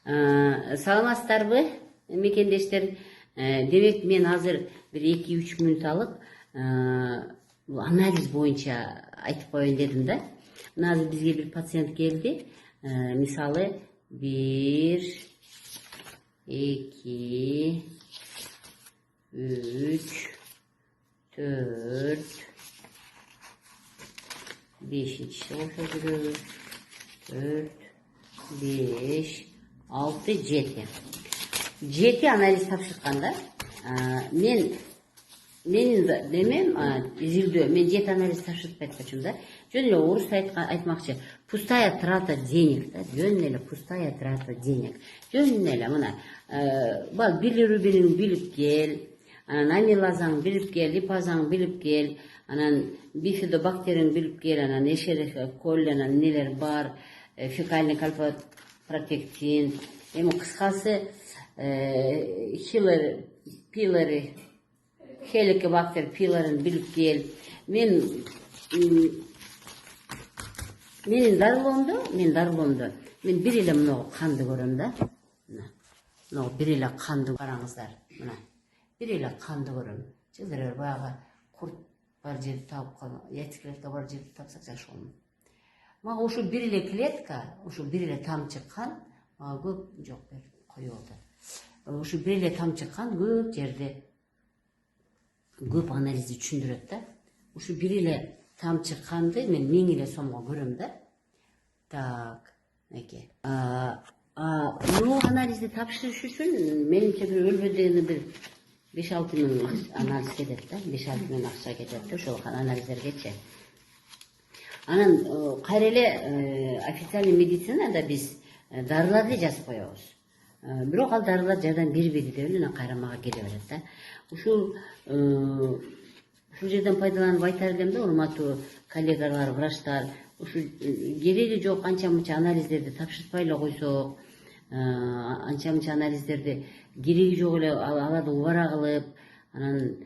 Саламатсыздарбы, мекендештер. Демек мен азыр бир 2-3 мүнөт алып анализ боюнча айтып коеюн дедим да. Мына азыр бизге бир пациент келди. Мисалы 1, 2, 3, 4, 5-чи болсо жүрөбүз. 4, 5, 6, 7. 7 анализ тапшыртканда менин демем изилдөө. Мен 7 анализ тапшыртып айткачым да. Жөн эле орусча айтмакчы. Пустая трата денег да. Жөн эле пустая трата денег. Жөн эле мына билирубинин билип кел, анан амилазаң билип кел, липазаң билип кел, анан бифидобактериң билип кел, анан эшерихе коль, анан нелер бар, фекальный кальпротектин, эми кыскасы пилори, хеликобактер пилорин билип кел. Менин дарылоомдо мен бир эле мына канды көрөм да. Мына бир эле канды караңыздар. Мына бир эле канды көрөм. Жылдары баягы курт бар жерди таап калган, яйцеклетка бар жерди тапсак жакшы болмок. Мага ушу бир эле клетка, ушу бир эле тамчы кан, көп жок бер коюп атат. Ушу бир эле тамчы кан көп жерде көп анализди түшүндүрөт да. Ушу бир эле тамчы канды мен 1000 эле сомго көрөм да. Так, эке. Бул анализди тапшырыш үчүн менимче бир өлбө дегенде бир 5-6 миң анализ кетет да. 5-6 миң акча кетет да ошол анализдергечи. Анан кайра эле официальный медицинада биз дарыларды жазып коебуз. Бирок ал дарылар жардам бербейди деп эле кайра мага келе берет да. Ушул жерден пайдаланып айтар элем да, урматтуу коллегалар, врачтар, ушу кереги жок анча-мынча анализдерди тапшыртпай эле койсок, анча-мынча анализдерди кереги жок эле аларды убара кылып, анан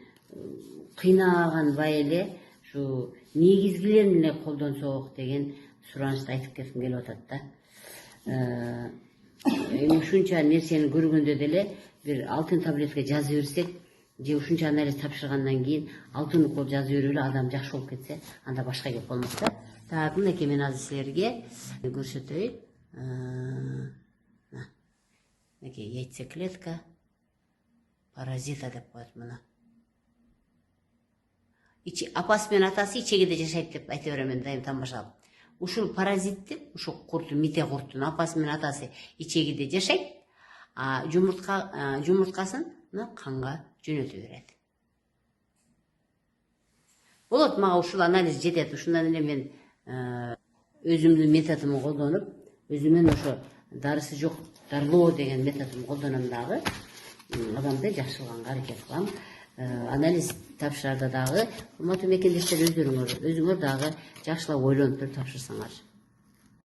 кыйнаганбай эле ушу негизгилерин эле колдонсок деген суранычты айтып кетким келип атат да. Эми ушунча нерсени көргөндө деле бир алтын таблетка жазып берсек, же ушунча анализ тапшыргандан кийин алтын укол жазып берип эле адам жакшы болуп кетсе, анда башка кеп болмок да. Так, мынакей мен азыр силерге көрсөтөйүн. Мынакей яйцеклетка паразита деп коет мына. Апасы менен атасы ичегиде жашайт деп айта берем мен дайым тамашалап. Ушул паразиттин, ушул курттун, мите курттун апасы менен атасы ичегиде жашайт, жумурткасын канга жөнөтө берет. Болот, мага ушул анализ жетет. Ушундан эле мен өзүмдүн методумду колдонуп, өзүмөн ошо дарысы жок дарылоо деген методумду колдоном дагы. Адамды жакшырганга аракет кылам. Анализ тапшырарда дагы урматтуу мекендештер өзүңөр дагы жакшылап ойлонуп туруп тапшырсаңар.